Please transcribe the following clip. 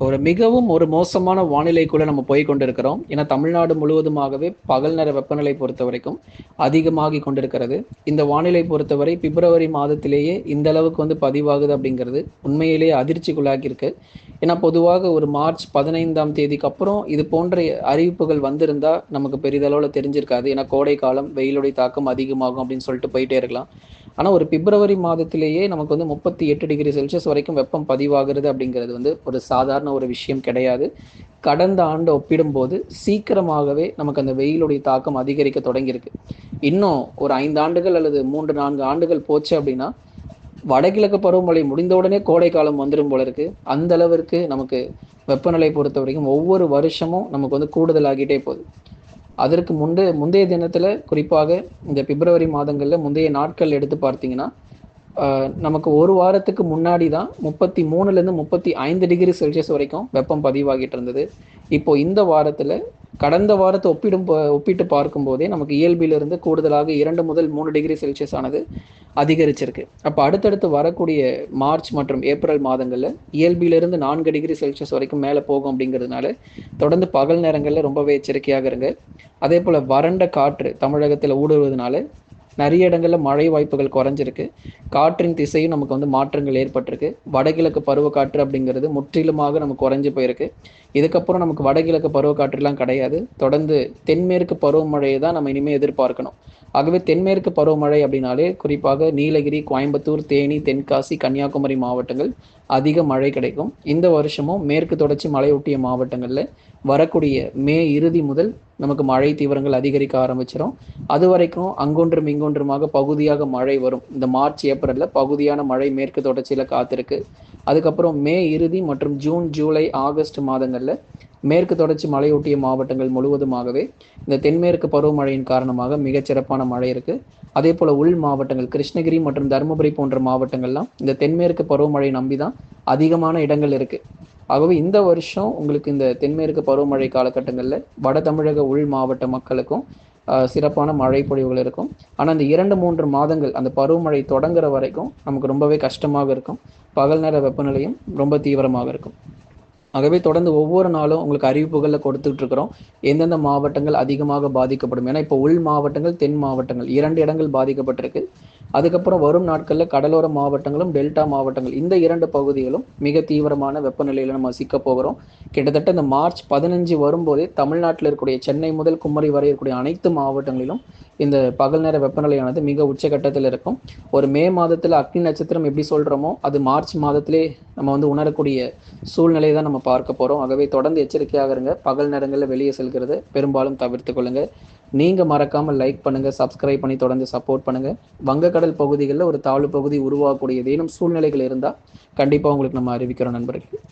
ஒரு மோசமான வானிலைக்குள்ள நம்ம போய் கொண்டிருக்கிறோம். ஏன்னா தமிழ்நாடு முழுவதுமாகவே பகல் நேர வெப்பநிலை பொறுத்தவரைக்கும் அதிகமாகி கொண்டிருக்கிறது. இந்த வானிலை பொறுத்தவரை பிப்ரவரி மாதத்திலேயே இந்த அளவுக்கு பதிவாகுது அப்படிங்கிறது உண்மையிலேயே அதிர்ச்சிக்குள்ளாகியிருக்கு. ஏன்னா பொதுவாக ஒரு மார்ச் 15ஆம் தேதிக்கு அப்புறம் இது போன்ற அறிவிப்புகள் வந்திருந்தா நமக்கு பெரிதளவுல தெரிஞ்சிருக்காது. ஏன்னா கோடை காலம், வெயிலுடைய தாக்கம் அதிகமாகும் அப்படின்னு சொல்லிட்டு போயிட்டே இருக்கலாம். ஆனா ஒரு பிப்ரவரி மாதத்திலேயே நமக்கு 38 டிகிரி செல்சியஸ் வரைக்கும் வெப்பம் பதிவாகிறது அப்படிங்கிறது ஒரு சாதாரண ஒரு விஷயம் கிடையாது. கடந்த ஆண்டு ஒப்பிடும்போது சீக்கிரமாகவே நமக்கு அந்த வெயிலுடைய தாக்கம் அதிகரிக்க தொடங்கியிருக்கு. இன்னும் ஒரு 5 ஆண்டுகள் அல்லது 3, 4 ஆண்டுகள் போச்சு அப்படின்னா, வடகிழக்கு பருவமழை முடிந்த உடனே கோடை காலம் வந்துரும் போல இருக்கு. அந்த அளவிற்கு நமக்கு வெப்பநிலை பொறுத்தவரைக்கும் ஒவ்வொரு வருஷமும் நமக்கு கூடுதலாகிட்டே போகுது. அதற்கு முந்தைய தினத்துல குறிப்பாக இந்த பிப்ரவரி மாதங்கள்ல முந்தைய நாட்கள் எடுத்து பார்த்தீங்கன்னா, நமக்கு ஒரு வாரத்துக்கு முன்னாடி தான் 33லேருந்து 35 டிகிரி செல்சியஸ் வரைக்கும் வெப்பம் பதிவாகிட்டு இருந்தது. இப்போ இந்த வாரத்துல கடந்த வாரத்தை ஒப்பிட்டு பார்க்கும்போதே நமக்கு இயல்பிலிருந்து கூடுதலாக 2 முதல் 3 டிகிரி செல்சியஸ் ஆனது அதிகரிச்சிருக்கு. அப்ப அடுத்தடுத்து வரக்கூடிய மார்ச் மற்றும் ஏப்ரல் மாதங்கள்ல இயல்பிலிருந்து 4 டிகிரி செல்சியஸ் வரைக்கும் மேல போகும் அப்படிங்கிறதுனால, தொடர்ந்து பகல் நேரங்கள்ல ரொம்பவே எச்சரிக்கையாக இருங்க. அதேபோல வறண்ட காற்று தமிழகத்துல ஊடுருவதுனால நிறைய இடங்கள்ல மழை வாய்ப்புகள் குறைஞ்சிருக்கு. காற்றின் திசையும் நமக்கு மாற்றங்கள் ஏற்பட்டிருக்கு. வடகிழக்கு பருவக்காற்று அப்படிங்கிறது முற்றிலுமாக நமக்கு குறைஞ்சு போயிருக்கு. இதுக்கப்புறம் நமக்கு வடகிழக்கு பருவக்காற்றுலாம் கிடையாது. தொடர்ந்து தென்மேற்கு பருவமழையை தான் நம்ம இனிமே எதிர்பார்க்கணும். ஆகவே தென்மேற்கு பருவமழை அப்படின்னாலே குறிப்பாக நீலகிரி, கோயம்புத்தூர், தேனி, தென்காசி, கன்னியாகுமரி மாவட்டங்கள் அதிக மழை கிடைக்கும். இந்த வருஷமும் மேற்கு தொடர்ச்சி மலையொட்டிய மாவட்டங்கள்ல வரக்கூடிய மே இறுதி முதல் நமக்கு மழை தீவிரங்கள் அதிகரிக்க ஆரம்பிச்சிடும். அது வரைக்கும் அங்கொன்றும் இங்கொன்றுமாக பகுதியாக மழை வரும். இந்த மார்ச் ஏப்ரல்ல பகுதியான மழை மேற்கு தொடர்ச்சியில காத்திருக்கு. அதுக்கப்புறம் மே இறுதி மற்றும் ஜூன், ஜூலை, ஆகஸ்ட் மாதங்கள்ல மேற்கு தொடர்ச்சி மலையொட்டிய மாவட்டங்கள் முழுவதுமாகவே இந்த தென்மேற்கு பருவமழையின் காரணமாக மிகச்சிறப்பான மழை இருக்கு. அதே போல உள் மாவட்டங்கள் கிருஷ்ணகிரி மற்றும் தருமபுரி போன்ற மாவட்டங்கள்லாம் இந்த தென்மேற்கு பருவமழை நம்பிதான் அதிகமான இடங்கள் இருக்கு. ஆகவே இந்த வருஷம் உங்களுக்கு இந்த தென்மேற்கு பருவமழை காலகட்டங்களில் வட தமிழக உள் மாவட்ட மக்களுக்கும் சிறப்பான மழை பொழிவுகள் இருக்கும். ஆனால் அந்த 2-3 மாதங்கள் அந்த பருவமழை தொடங்குற வரைக்கும் நமக்கு ரொம்பவே கஷ்டமாக இருக்கும். பகல் நேர வெப்பநிலையும் ரொம்ப தீவிரமாக இருக்கும். ஆகவே தொடர்ந்து ஒவ்வொரு நாளும் உங்களுக்கு அறிவிப்புகளில் கொடுத்துட்டு இருக்கிறோம். எந்தெந்த மாவட்டங்கள் அதிகமாக பாதிக்கப்படும். ஏன்னா இப்போ உள் மாவட்டங்கள், தென் மாவட்டங்கள் 2 இடங்கள் பாதிக்கப்பட்டிருக்கு. அதுக்கப்புறம் வரும் நாட்களில் கடலோர மாவட்டங்களும், டெல்டா மாவட்டங்கள் இந்த 2 பகுதிகளும் மிக தீவிரமான வெப்பநிலையில நம்ம சிக்க போகிறோம். கிட்டத்தட்ட இந்த மார்ச் 15 வரும்போதே தமிழ்நாட்டில் இருக்கக்கூடிய சென்னை முதல் குமரி வரை இருக்கக்கூடிய அனைத்து மாவட்டங்களிலும் இந்த பகல் நேர வெப்பநிலையானது மிக உச்சகட்டத்தில் இருக்கும். ஒரு மே மாதத்துல அக்னி நட்சத்திரம் எப்படி சொல்றோமோ அது மார்ச் மாதத்திலே நம்ம உணரக்கூடிய சூழ்நிலையை தான் நம்ம பார்க்க போறோம். ஆகவே தொடர்ந்து எச்சரிக்கையாக இருங்க. பகல் நேரங்களில் வெளியே செல்கிறது பெரும்பாலும் தவிர்த்து கொள்ளுங்க. நீங்க மறக்காம லைக் பண்ணுங்க, சப்ஸ்கிரைப் பண்ணி தொடர்ந்து சப்போர்ட் பண்ணுங்க. வங்கக்கடல் பகுதிகளில் ஒரு தாழ்வு பகுதி உருவாகக்கூடிய ஏதேனும் சூழ்நிலைகள் இருந்தால் கண்டிப்பா உங்களுக்கு நம்ம அறிவிக்கிறோம் நண்பர்கள்.